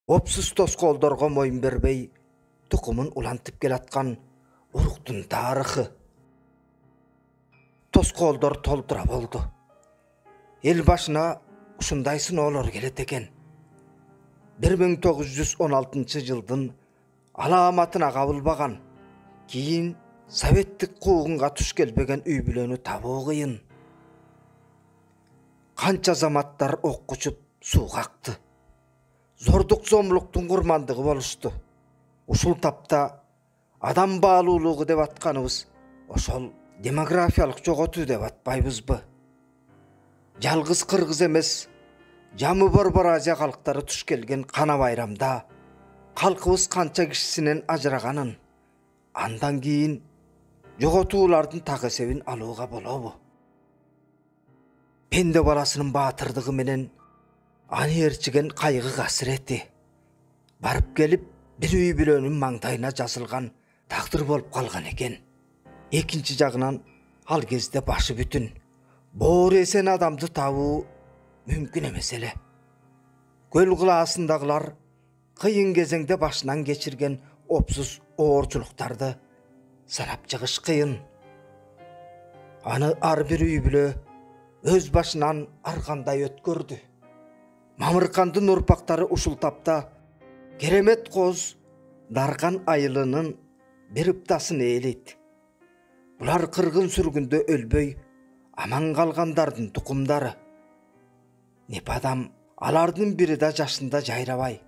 Opsuz toskоолдорго moyun berbey, tukumun ulantıp gelatkan uruktun tarixi. Toskоолдор toldura boldu. El başına uşundaysın olur gelet eken. 1916 yıldın alamatına kabılbagan, kiyin Sovettik kuğunga tuş gelbegen üybülönü taboo kıyın. Kança zamatlar ok kuçup su kaktı. Zorduk zomluktun kurmandığı boluştu. Uşul tapta adam bağluluğu dep atkanыбыз oşol demografiyalık jogotu dep atpayбызбы. Жалгыз кыргыз эмес, жамы борбор Азия калктары туш келген кана байрамда калкыбыз канча кишисинен ажыраганын, андан кийин жоготуулардын так эсебин алууга болобу? Пенде баласынын баатырдыгы менен аны ээрчиген кайгы касірети барып келип бир үй бүлөнүн маңдайына жазылган тагдыр болуп калган экен. Экинчи жагынан ал кезде башы бүтүн боору эсен адамды табуу мүмкүн эмес эле. Көл кылаасындагылар кыйын кезеңде башынан кечирген опсуз оорчулуктарды санап чыгыш кыйын. Аны ар бир үй бүлө өз башынан ар кандай өткөрдү. Мамыркандын урпактары ушул тапта керемет коз Дарган айылынын бир ыптасын ээлейт. Булар кыргын сүргүндө өлбөй аман калгандардын тукумдары. Непадам алардын бири да жашында жайрабай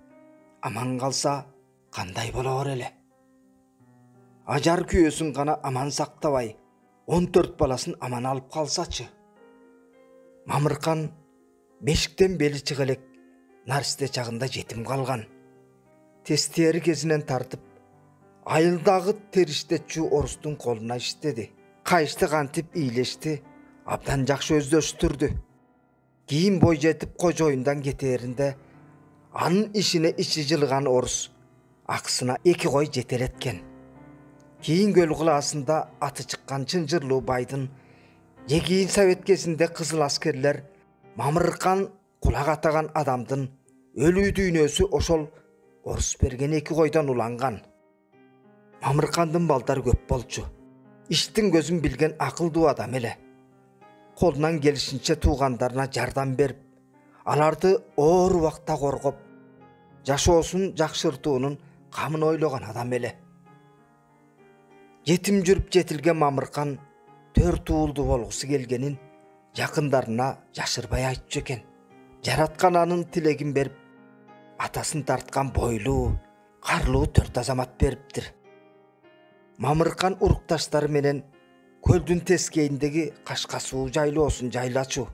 аман калса кандай болор эле? Ажар күйөөсүн гана аман сактабай 14 баласын аман алып калсачы. Мамыркан бешиктен бели чыга элек наристе чагында жетим калган. Тестери кезинен тартып айылдагы териштетчү орустун колуна иштеди. Кайышты кантип ийлешти, абдан жакшы өздөштүрдү. Кийин бой жетип кожоюндан кетээринде анын ишине ичи жылган орус акысына 2 кой жетелеткен. Кийин көл кылаасында аты чыккан чынжырлуу байдын эгийин совет кезинде кызыл аскерлер Мамыркан кулак атаган адамдын өлүү дүйнөсү ошол орус берген 2 койдон уланган. Мамыркандын балдары көп болчу. Иштин көзүн билген акылдуу адам эле. Колунан келишинче туугандарына жардам берип, аларды оор убакта коргоп, жашоосун жакшыртуунун камын ойлогон адам эле. Жетим жүрүп жетилген Мамыркан 4 уулду болгусу келгенин жакындарына жашырбай айтчу экен. Жараткан анын тилегин берип, атасын тарткан бойлуу, карлуу 4 азамат бериптир. Мамыркан урукташтары менен көлдүн тескейиндеги Кашка суу жайлоосун жайлачу.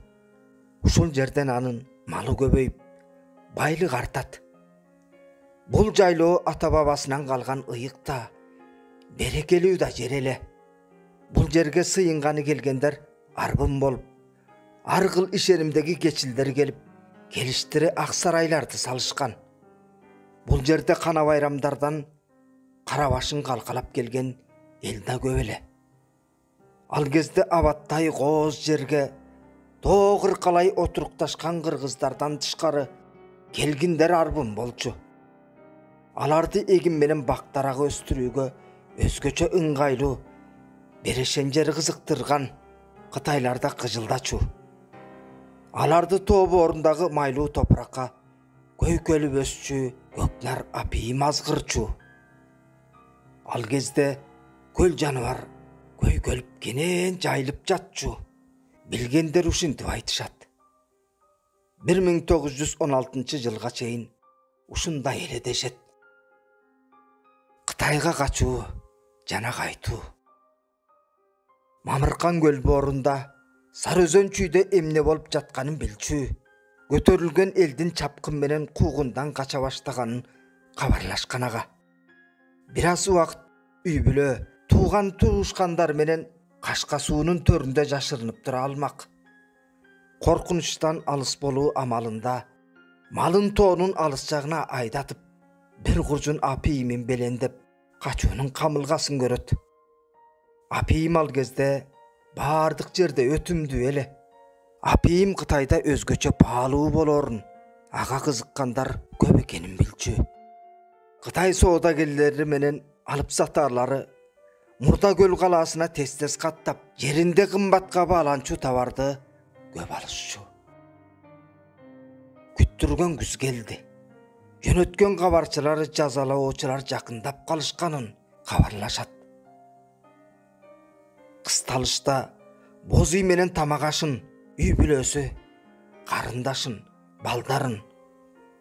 Ушул жерден анын малы көбөйүп, байлык артат. Бул жайлоо ата бабасынан калган ыйык да, берекелүү да жер эле. Бул жерге сыйынганы келгендер арбын болуп, ар кыл ишенимдеги кечилдер келип, келиштире ак сарайларды салышкан. Бул жерде кана байрамдардан кара башын калкалап келген эл да көп эле. Ал кезде абаттай кооз жерге тоо кыркалай отурукташкан кыргыздардан тышкары келгиндер арбын болчу. Аларды эгин менен бактарак өстүрүүгө өзгөчө ыңгайлуу, берешен жери кызыктырган кытайларда кыжылдачу. Аларды тоо боорундагы майлуу топуракка көйкөлүп өсчү, көкнар апийим азгырчу. Ал кезде көл жаныбар көйкөлүп кенен жайылып жатчу. Билгендер ушинтип айтышат. 1916 жылга чейин ушундай эле дешет. Кытайга качуу жана кайтуу. Мамыркан көл боорунда Сары өзөн чүйдө эмне болуп жатканын билчү. Көтөрүлгөн элдин чапкын менен куугундан кача баштаганын кабарлашкан ага. Бир аз убакыт үй бүлө тууган туушкандар менен Кашка суунун төрүндө жашырынып тура алмак. Коркунучтан алыс болуу амалында малын тоонун алыс жагына айдатып, бир куржун апийимин белендеп качуунун камылгасын көрөт. Апийим ал кезде бардык жерде өтүмдүү эле. Апийим Кытайда өзгөчө паалуу болорун ага кызыккандар көп экенин билди. элчи. Кытай соодагерлери менен алып сатарлары Мурда Göl калаасына тез каттап, жеринде кымбатка бааланчу товарды көп алышчу. Күттүргөн күз келди. Жөнөткөн кабарчылар жазалоочулар жакындап калышканын кабарлашат. Кысталышта боз үй менен тамак ашын, үй бүлөсү, карындашын, балдарын,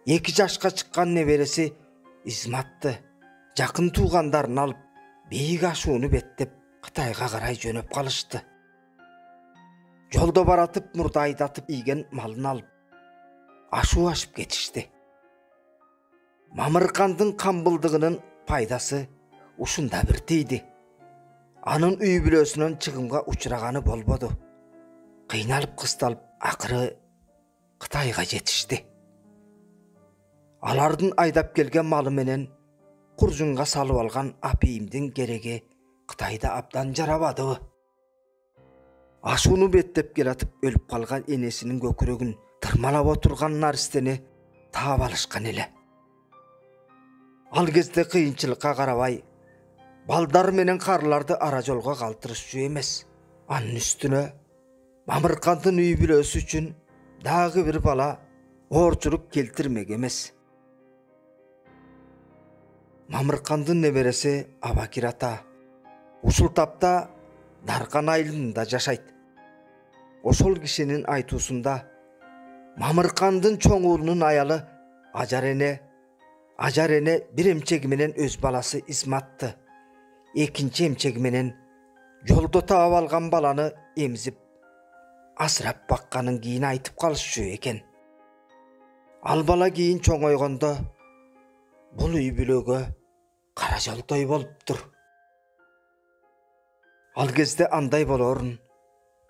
2 жашка чыккан небереси Изматты жакын туугандарын алып, бийик ашууну беттеп Кытайга карай жөнөп калышты. Жолдо баратып мурда айдатып ийген малын алып, ашуу ашып кетишти. Мамыркандын камбылдыгынын пайдасы ушунда бир тийди. Анын үй бүлөсүнөн чыгымга учураганы болбоду. Кыйналып кысталып, акыры Кытайга жетишти. Алардын айдап келген малы менен куржунга салып алган апийимдин кереги Кытайда абдан жарабадыбы. Ашууну беттеп келатып өлүп калган энесинин көкүрөгүн тырмалап отурган наристени таап алышкан эле. Ал кезде кыйынчылыкка карабай, балдар менен карыларды ара жолго калтырышчу эмес. Анын үстүнө Мамыркандын үй бүлөсү үчүн дагы бир бала оорчулук келтирмек эмес. Мамыркандын небереси Абакир ата ушул тапта Даркан айылында жашайт. Ошол кишинин айтуусунда Мамыркандын чоң уулунун аялы Ажар эне бир эмчеги менен өз баласы Изматты, экинчи эмчеги менен жолдо таап алган баланы эмзип, асырап бакканын кийин айтып калышчу экен. Ал бала кийин чоңойгондо бул үй бүлөгө кара жолтой болуптур. Ал кезде андай болорун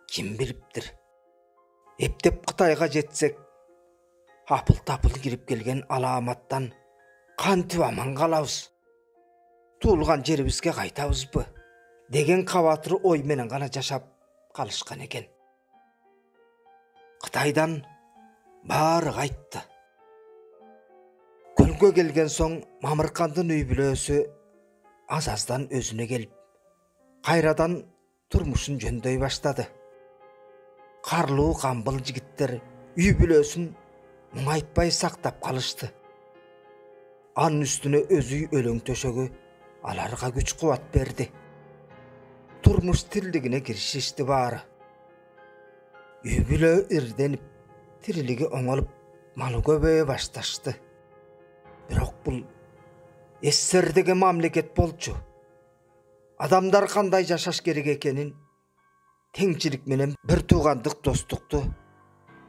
ким билиптир. Эптеп Кытайга жетсек, апыл-тапыл кирип келген аламаттан кантип аман калабыз? Туулган жерибизге кайтабызбы? Деген кабатыр ой менен гана жашап калышкан экен. Кытайдан баары кайтты. Көлгө келген соң Мамыркандын үй бүлөсү аз-аздан өзүнө келип, кайрадан турмушун жөндөй баштады. Карлуу камбыл жигиттер үй бүлөсүн муңайтпай сактап калышты. Анын үстүнө өз үй өлөң төшөгү аларга күч кубат берди. Турмуш тирилигине киришишти баары. Үй бүлө ирденип, тирилиги оңолуп, малы көбөйө башташты. Бирок бул эссердеги мамлекет болчу. Адамдар кандай жашаш керек экенин, теңчилик менен бир туугандык достукту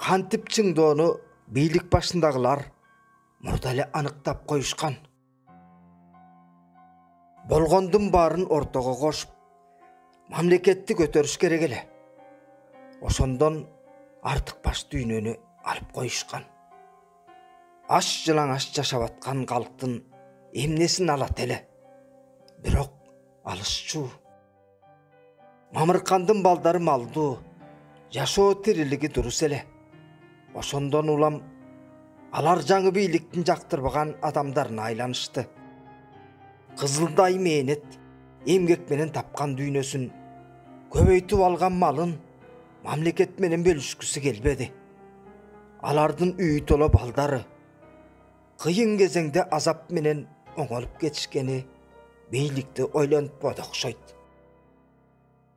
кантип чыңдоону бийлик башындагылар мурда эле аныктап коюшкан. Болгондун баарын ортого кошуп, мамлекетти көтөрүш керек эле. Ошондон артык баш дүйнөнү алып коюшкан. Аш жылаңаш жашап аткан калктын эмнесин алат эле. Бирок алышчу. Мамыркандын балдары малдуу, жашоо тирилиги дурус эле. Ошондон улам алар жаңы бийликтин жактырбаган адамдарына айланышты. Кызылдай мээнет, эмгек менен тапкан дүйнөсүн, көбөйтүп алган малын мамлекет менен бөлүшкүсү келбеди. Алардын үйү толо балдары кыйын кезеңде азап менен оңолуп кетишкени бийликти ойлонтподу окшойт.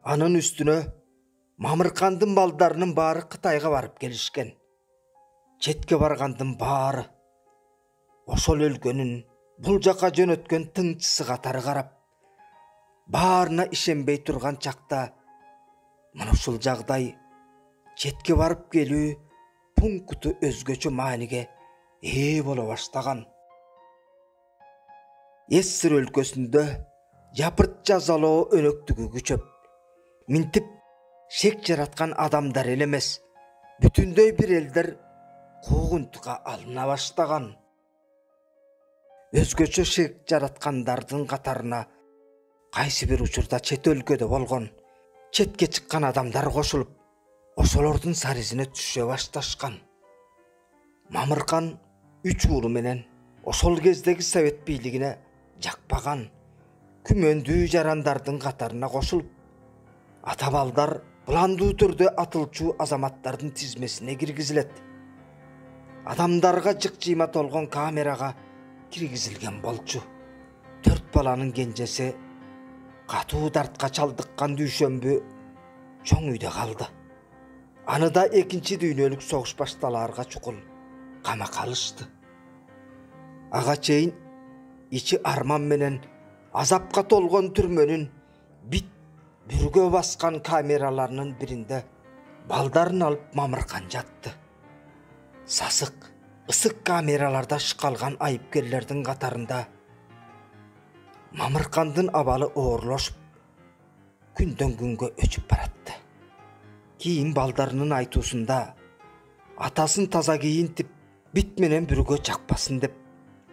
Анын үстүнө Мамыркандын балдарынын баары Кытайга барып келишкен. Четке баргандын баары ошол өлкөнүн бул жака жөнөткөн тыңчысы катары карап, баарына ишенбей турган чакта мына ушул жагдай четке барып келүү пункту өзгөчө мааниге ээ боло баштаган. Эссир өлкөсүндө жапырт жазалоо өнөктүгү күчөп, минтип шек жараткан адамдар эле эмес, бүтүндөй бир элдер куугунтукка алына баштаган. Өзгөчө шек жараткандардын катарына кайсы бир учурда чет өлкөдө болгон, четке чыккан адамдар кошулуп, ошолордун саризине түшө башташкан. Мамыркан 3 уулу менен ошол кездеги совет бийлигине жакпаган күмөндүү жарандардын катарына кошулуп, ата балдар буландуу түрдө атылчу азаматтардын тизмесине киргизилет. Адамдарга жык-жыйма толгон камерага киргизилген болчу. 4 баланын кенжеси катуу дартка чалдыккан дүйшөмбү чоң үйдө калды. Аны да 2 дүйнөлүк согуш башталаарга чукул камакка алышты. Ага чейин ичи арман менен азапка толгон түрмөнүн бит бүргө баскан камераларынын биринде балдарын алып Мамыркан жатты. Сасык, ысык камераларда шыкалган айыпкерлердин катарында Мамыркандын абалы оорлошуп, күндөн күнгө өчүп баратты. Кийин балдарынын айтуусунда атасын таза кийинтип, бит менен бүргө чакпасын деп,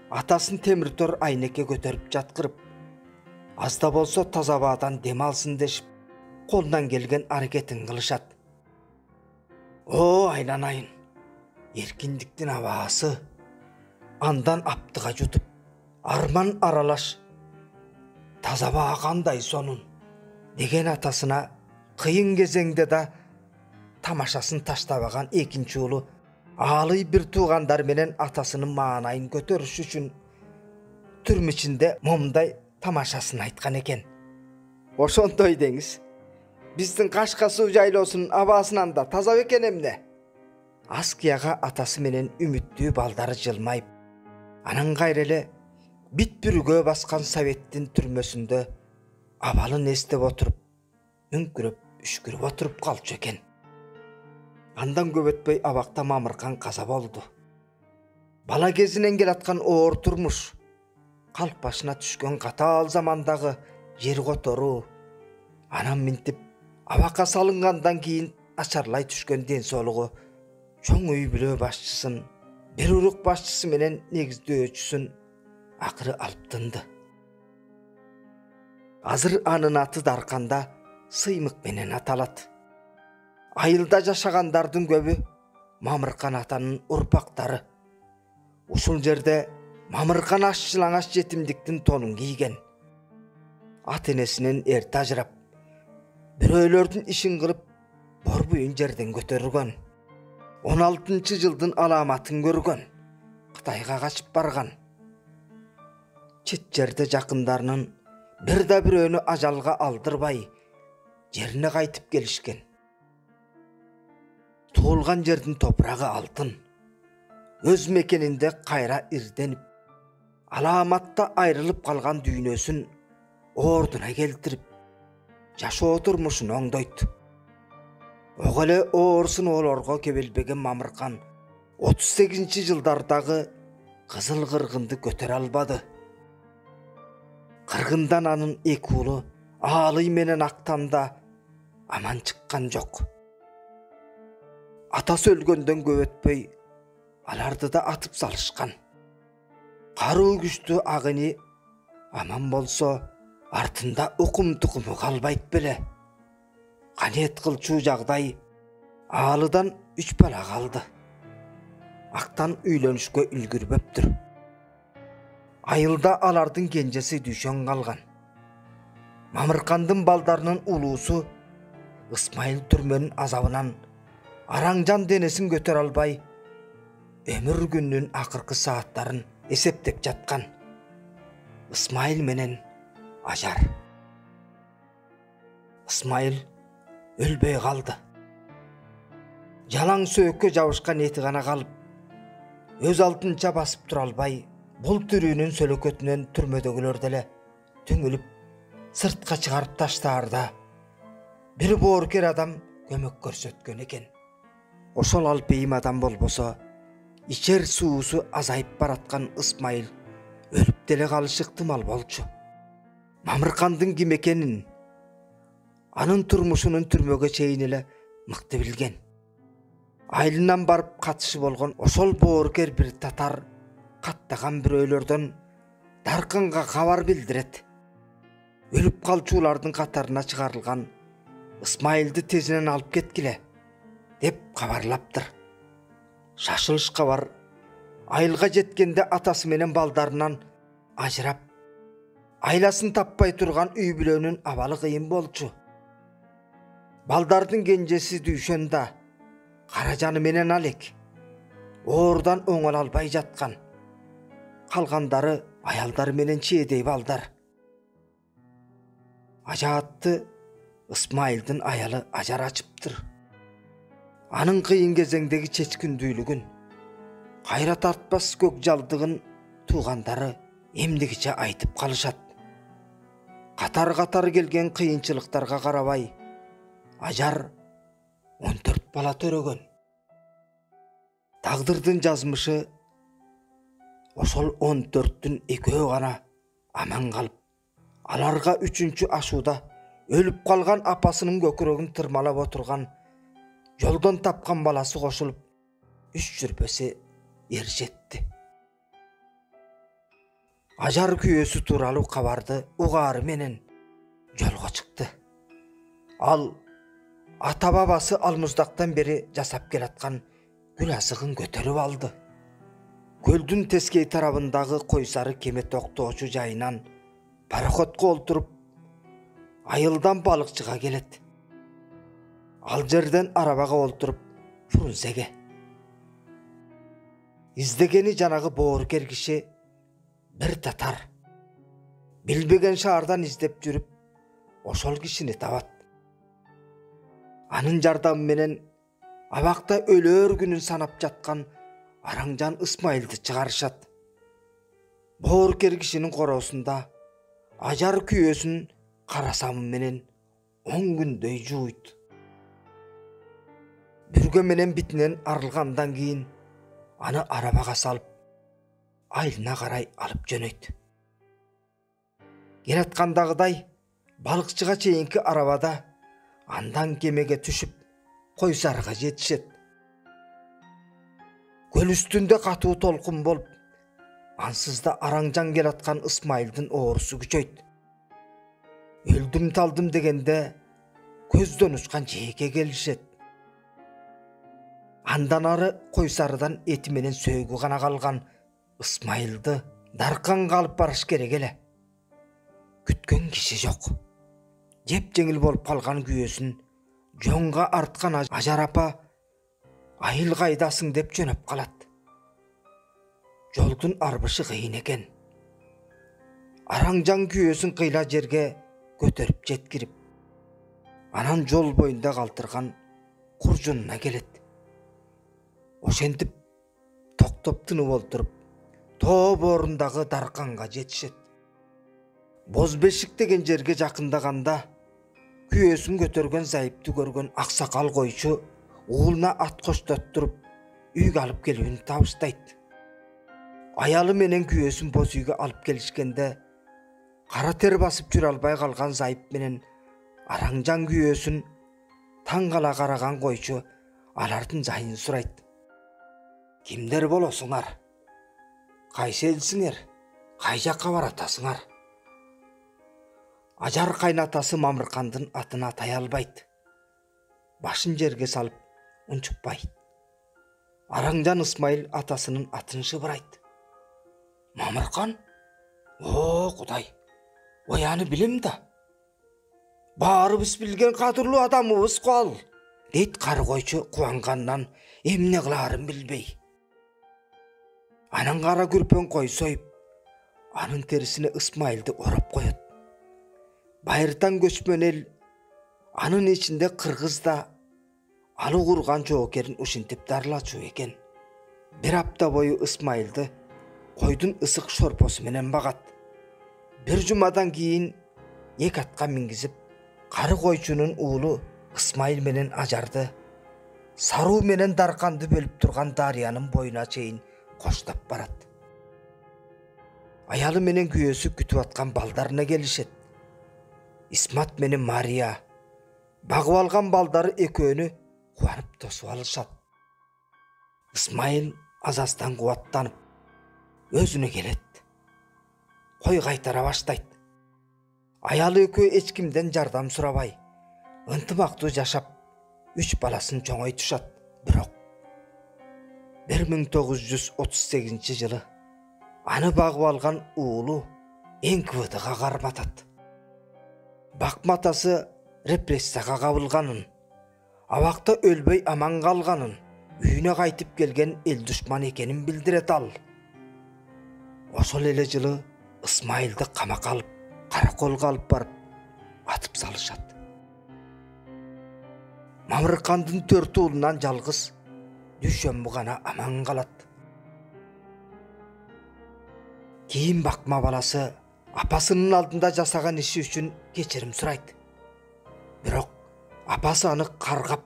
атасын темир тор айнекке көтөрүп жаткырып, азда болсо таза абадан дем алсын дешип, колунан келген аракетин кылышат. О, айланайын, эркиндиктин абаасы, андан аптыга жутуп, арман аралаш, таза абаа кандай сонун деген атасына кыйын кезеңде да тамашасын таштабаган экинчи уулу аалый бир туугандар менен атасынын маанайын көтөрүш үчүн түрмө ичинде момундай тамашасын айткан экен. Ошондой деңиз, биздин Кашка суу жайлоосунун абаасынан да таза экен эмне? Аскияга атасы менен үмүттүү балдары жылмайып, анан кайра эле бит бүргө баскан советтин түрмөсүндө абалын эстеп отуруп, үңкүрөп, үшкүрүп отуруп калчу экен. Андан көп өтпөй абакта Мамыркан каза болду. Бала кезинен келаткан оор турмуш, калп башына түшкөн катаал замандагы жер которуу, анан минтип абакка салынгандан кийин ачарлай түшкөн ден соолугу, чоң үй бүлө башчысын, бир урук башчысы менен негиздөөчүсүн акыры алып тынды. Азыр анын аты Дарканда Сыймык менен аталат. Айылда жашагандардын көбү Мамыркан атанын урпактары. Ушул жерде Мамыркан аш-жылаңаш жетимдиктин тонун кийген. Ат энесинен эрте ажырап, бирөөлөрдүн ишин кылып, борбуйун жерден көтөргөн. 16-жылдын аламатын көргөн. Кытайга качып барган. Чет жерде жакындарынын бир да бирөөнү ажалга алдырбай, жерине кайтып келишкен. Туылган жердин топурагы алтын. Өз мекенинде кайра ирденип, аламатта айрылып калган дүйнөсүн ордуна келтирип, жашоо турмушун оңдойт. Ого эле оорусун олорго кебелбеген Мамыркан 38-жылдардагы кызыл кыргынды көтөрө албады. Кыргындан анын 2 уулу Аалый менен Актанда аман чыккан жок. Атасы өлгөндөн көп өтпөй, аларды да атып салышкан. Каруу күчтүү Агыни аман болсо, артында укум-тукуму калбайт беле. Канет кылчуу жагдай Аалыдан 3 бала калды. Актан үйлөнүшкө үлгүрбөптүр. Айылда алардын кенжеси Дүйшөн калган. Мамыркандын балдарынын улуусу Ысмайыл түрмөнүн азабынан араңжан денесин көтөрө албай, өмүр күнүнүн акыркы сааттарын эсептеп жаткан. Ысмайыл менен Ажар. Ысмайыл өлбөй калды. Жалаң сөөккө жабышкан эти гана калып, өз алдынча басып тура албай, бул түрүүнүн сөлөкөтүнөн түрмөдөгүлөр деле түңүлүп, сыртка чыгарып таштаарда бир боорукер адам көмөк көрсөткөн экен. Ошол алпейим адам болбосо, ичер суусу азайып бараткан Ысмайыл өлүп деле калышы ыктымал болчу. Мамыркандын ким экенин, анын турмушунун түрмөгө чейин эле мыкты билген. Айылынан барып катышы болгон ошол боорукер бир татар каттаган бирөөлөрдөн Дарканга кабар билдирет. Өлүп калчулардын катарына чыгарылган Ысмайылды тезинен алып кеткиле деп кабарлаптыр. Шашылыш кабар Айылга жеткенде атасы менен балдарынан ажырап, айласын таппай турган үй бүлөнүн абалы кыйын болчу. Балдардын кенжеси Дүйшөн да Каражаны менен Алек оордан оңола албай жаткан. Калгандары аялдары менен чээдей балдар. Ажаатты Ысмайылдын аялы ажар ачыптыр. Анын кыйын кезеңдеги чечкиндүүлүгүн, кайра тартпас көк жалдыгын туугандары эмдигиче айтып калышат. Катар-катар келген кыйынчылыктарга карабай, ажар 14 бала төрөгөн. Тагдырдын жазмышы ошол 14-түн экөө гана аман калып, аларга 3-чү ашууда өлүп калган апасынын көкүрөгүн тырмалап отурган, жолдон тапкан баласы кошулуп, үч жүрпөсү эришетти. Ажар күйөөсү тууралуу кабарды угаары менен жолго чыкты. Ал ата бабасы Алмуздактан бери жасап келаткан гүл азыгын көтөрүп алды. Көлдүн тескей тарабындагы Койсары кеме токтоочу жайынан пароходко олтуруп, айылдан балыкчыга келет. Ал жерден арабага олтуруп Фрунзеге. Издегени жанагы боорукер киши бир татар. Билбеген шаардан издеп жүрүп, ошол кишини табат. Анын жардамы менен абакта өлөр күнүн санап жаткан Араңжан Ысмайылды чыгарышат. Боорукер кишинин короосунда ажар күйөөсүн карасамы менен 10 күндөй жууйт. Бүргө менен битинен арылгандан кийин аны арабага салып, айылына карай алып жөнөйт. Келаткандагыдай балыкчыга чейинки арабада, андан кемеге түшүп Койсарыга жетишет. Көл үстүндө катуу толкун болуп, ансызда Араңжан келаткан Ысмайылдын оорусу күчөйт. Өлдүм талдым дегенде көздөн учкан жээкке келишет. Андан ары Койсарыдан эти менен сөөгү гана калган Ысмайылды дарканга алып барыш керек эле. Күткөн киши жок. Жеп жеңил болуп калган күйөөсүн жоңга арткан ажар апа айыл кайдасың деп жөнөп калат. Жолдун арбышы кыйын экен. Араңжан күйөөсүн кыйла жерге көтөрүп жеткирип, анан жол боюнда калтырган куржунуна келет. Ошентип токтоп тынып олтуруп, тоо боорундагы дарканга жетишет. Бозбешик деген жерге жакындаганда күйөөсүн көтөргөн зайыпты көргөн аксакал койчу уулуна ат коштоттуруп үйгө алып келүүнү табыстайт. Аялы менен күйөөсүн боз үйгө алып келишкенде кара тер басып жүрө албай калган зайып менен Араңжан күйөөсүн таң кала караган койчу алардын жайын сурайт. Кимдер болосуңар? Кайсы элсиңер? Кай жакка баратасыңар? Ажар кайнатасы Мамыркандын атын атай албайт. Башын жерге салып унчукпайт. Араңжан Ысмайыл атасынын атын шыбырайт. Мамыркан? О, Кудай! Ой, аны билем да. Баарыбыз билген кадырлуу адамыбыз кол, дейт кары койчу кубангандан эмне кылаарын билбей. Анан кара күрпөн кой союп, анын терисине Ысмайылды ороп коет. Байыртан көчмөн эл, анын ичинде кыргыз да алы курган жоокерин ушинтип дарылачу экен. Бир апта бою Ысмайылды койдун ысык шорпосу менен багат. Бир жумадан кийин эки атка мингизип, кары койчунун уулу Ысмайыл менен Ажарды Саруу менен Дарканды бөлүп турган дарыянын боюна чейин коштоп барат. Аялы менен күйөөсү күтүп аткан балдарына келишет. Исмат менен Мария багып алган балдары экөөнү кубанып тосуп алышат. Ысмайыл азастан кубаттанып өзүнө келет. Кой кайтара баштайт. Аялы экөө эч кимден жардам сурабай, ынтымактуу жашап, 3 баласын чоңойтушат. Бирок 1938-жылы аны багып алган уулу НКВД-га карап атат. Бакма атасы репрессияга кабылганын, абакта өлбөй аман калганын, үйүнө кайтып келген эл душман экенин билдирет ал. Ошол эле жылы Ысмайылды камакка алып, караколго алып барып атып салышат. Мамыркандын 4 уулунан жалгыз Дүйшөнбү гана аман калат. Кийин Бакма баласы апасынын алдында жасаган иши үчүн кечирим сурайт. Бирок апасы аны каргап,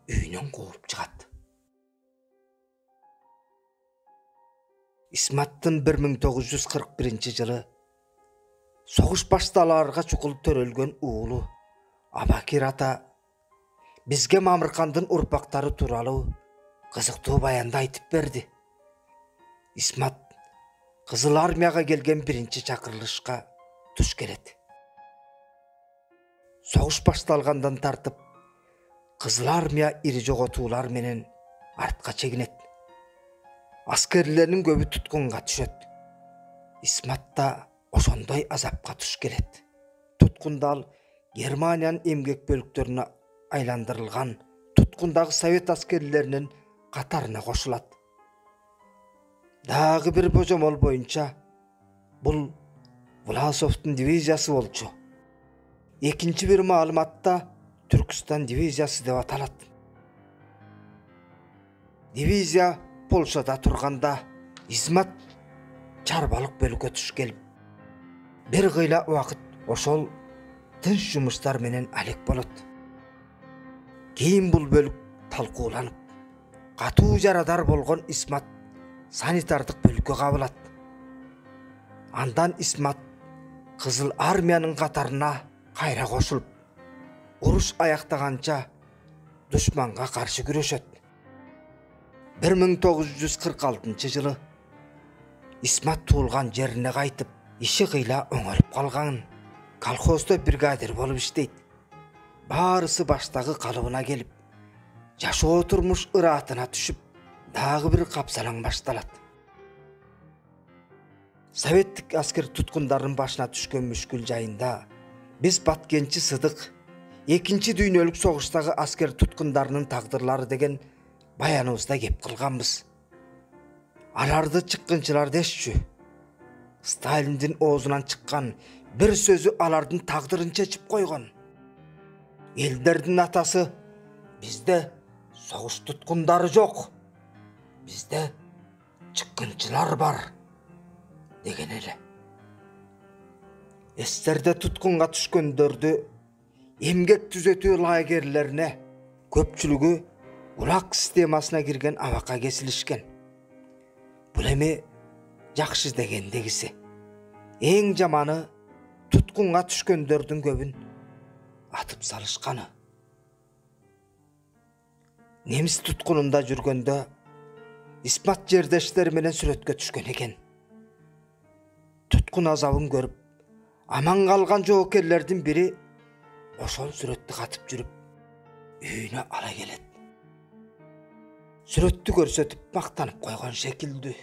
үйүнөн кууп чыгат. Исматтын 1941-жылы согуш башталаарга чукул төрөлгөн уулу Абакир ата бизге Мамыркандын урпактары тууралуу кызыктуу баянды айтып берди. Исмат Кызыл армияга келген биринчи чакырылышка туш келет. Согуш башталгандан тартып, Кызыл армия ири жоготуулар менен артка чегинет. Аскерлердин көбү туткунга түшөт. Исмат да ошондой азапка туш келет. Туткунда ал Германиянын эмгек бөлүктөрүнө айландырылган туткундагы совет аскерлеринин катарына кошулат. Дагы бир божомол боюнча бул Власовдун дивизиясы болчу. Экинчи бир маалыматта Түркстан дивизиясы деп аталат. Дивизия Польшада турганда Исмат чарбалык бөлүккө туш келип, бир кыйла убакыт ошол тынч жумуштар менен алек болот. Кийин бул бөлүк талкууланып, катуу жарадар болгон Исмат санитардык бөлүккө кабылат. Андан Исмат Кызыл армиянын катарына кайра кошулуп, уруш аяктаганча душманга каршы күрөшөт. 1946-жылы Исмат туулган жерине кайтып, иши кыйла оңолуп калган. Колхозда бригадир болуп иштейт. Баарысы баштагы калыбына келип, жашоо турмуш ыраатына түшүп, дагы бир капсалаң башталат. Советтик аскер туткундардын башына түшкөн мүшкүл жайында биз Баткенчи Сыдык экинчи дүйнөлүк согуштагы аскер туткундарынын тагдырлары деген баяныбызда кеп кылганбыз. Аларды чыккынчылар дешчү. Сталиндин оозунан чыккан бир сөзү алардын тагдырын чечип койгон. Элдердин атасы бизде согуш туткундары жок. Бизде чыккынчылар бар деген эле. Эстерде туткунга түшкөндөрдү эмгек түзөтүү лагерлерине, көпчүлүгү ГУЛАГ системасына кирген абакка кесилишкен. Бул эми жакшы дегендегиси. Эң жаманы туткунга түшкөндөрдүн көбүн атып салышканы. Немис туткунунда жүргөндө Исмат жердештери менен сүрөткө түшкөн экен. Туткун азабын көрүп, аман калган жоокерлердин бири ошол сүрөттү катып жүрүп, үйүнө ала келет. Сүрөттү көрсөтүп мактанып койгон шекилдүү.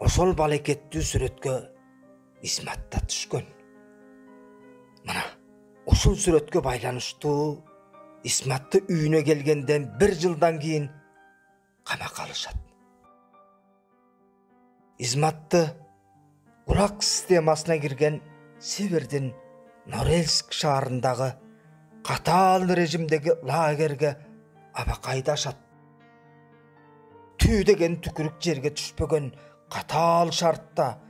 Ошол балекеттүү сүрөткө Исмат да түшкөн. Мына, ушул сүрөткө байланыштуу Исматты үйүнө келгенден 1 жылдан кийин камакка алышат. Исматты ГУЛАГ системасына кирген Сибирдин Норильск шаарындагы катаал режимдеги лагерге абакка айдашат. Түү деген түкүрүк жерге түшпөгөн катаал шартта,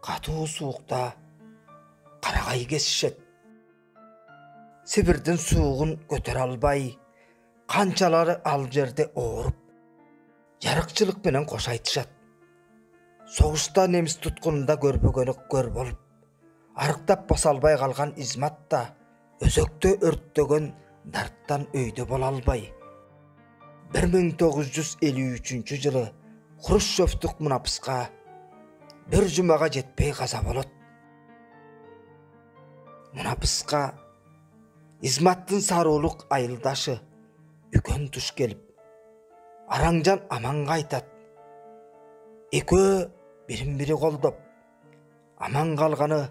катуу суукта карагай кесишет. Сибирдин суугун көтөрө албай, канчалары ал жерде ооруп, жарыкчылык менен кош айтышат. Согушта немис туткунунда көрбөгөнү көр болуп, арыктап баса албай калган Исмат да өзөктө өрттөгөн дарттан өйдө боло албай, 1953-жылы Хрущевдук мунапыска бир жумага жетпей каза болот. Мунапыска Исматтын саруулук айылдашы Үкөн туш келип, Араңжан аманга айтат. Экөө бирин-бири колдоп, аман калганы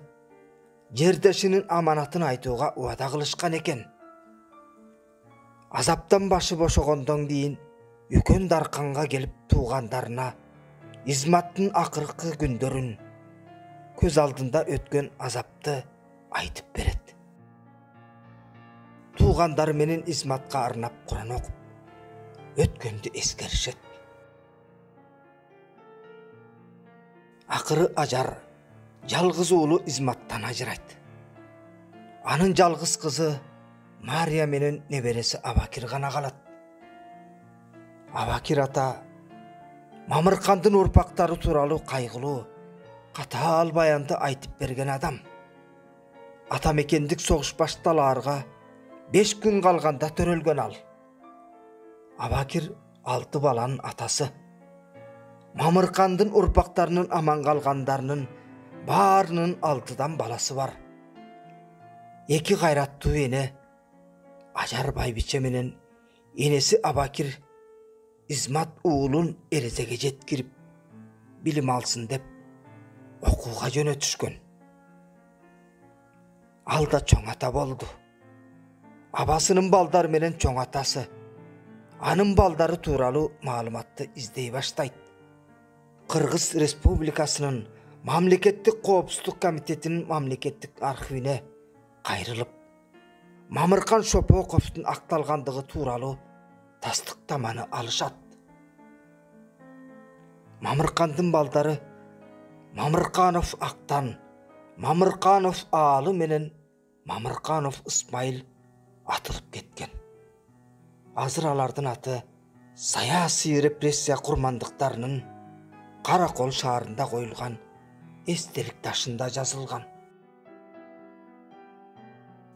жердешинин аманатын айтууга убада кылышкан экен. Азаптан башы бошогондон кийин Үкөн Дарканга келип туугандарына Изматтын акыркы күндөрүн, көз алдында өткөн азапты айтып берет. Туугандары менен Изматка арнап Куран окуп, өткөндү эскеришет. Акыры Ажар жалгыз уулу Изматтан ажырайт. Анын жалгыз кызы Мария менен небереси Абакир гана калат. Абакир ата Мамыркандын урпактары тууралуу кайгылуу, катаал баянды айтып берген адам. Ата мекендик согуш башталаарга 5 күн калганда төрөлгөн ал. Абакир 6 баланын атасы. Мамыркандын урпактарынын аман калгандарынын баарынын 6дан баласы бар. 2 кайраттуу эне Ажар байбиче менен энеси Абакир Измат уулун эрезеге жеткирип, билим алсын деп окууга жөнөтүшкөн. Ал да чоң ата болду. Абасынын балдары менен чоң атасы, анын балдары тууралуу маалыматты издей баштайт. Кыргыз Республикасынын Мамлекеттик коопсуздук комитетинин мамлекеттик архивине кайрылып, Мамыркан Шопоковдун акталгандыгы тууралуу тастыктаманы алышат. Мамыркандын балдары Мамырканов Актан, Мамырканов Аалы менен Мамырканов Исмайыл атылып кеткен. Азыр алардын аты саясий репрессия курмандыктарынын Каракол шаарында коюлган эстелик ташында жазылган.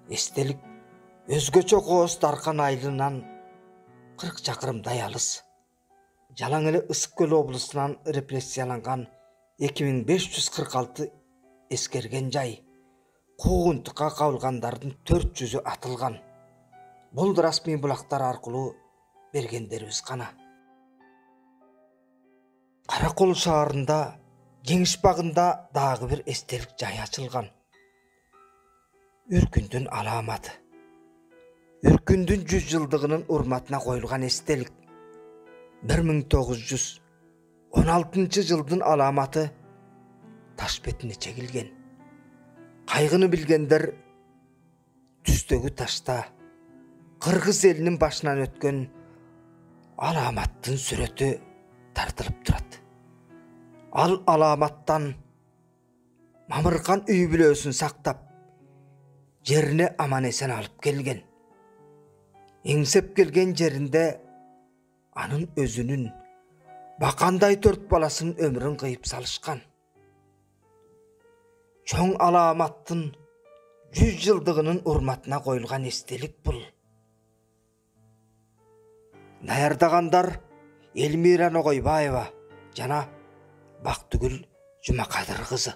Эстелик өзгөчө Кооз Даркан айылынан 40 чакырымдай алыс. Жалаң эле Ысык Көл облусунан репрессияланган 2546 эскерген жай, куугунтукка кабылгандардын 400-ü атылган. Бул расмий булактар аркылуу бергендерибиз гана. Каракол шаарында Жеңиш багында дагы бир эстелик жай ачылган. Үркүндүн аламаты. Үркүндүн 100 жылдыгынын урматына коюлган эстелик. 1916 жылдын аламаты таш бетине чегилген. Кайгыны билгендер түстөгү ташта кыргыз элинин башынан өткөн аламаттын сүрөтү тартылып турат. Ал аламаттан Мамыркан үй бүлөсүн сактап, жерине аман эсен алып келген. Эңсеп келген жеринде анын өзүнүн бакандай 4 баласынын өмүрүн кыйып салышкан. Чоң аламаттын 100 жылдыгынын урматына коюлган эстелик бул. Даярдагандар Элмира Ногойбаева жана Бактыгүл Жумакадыр кызы.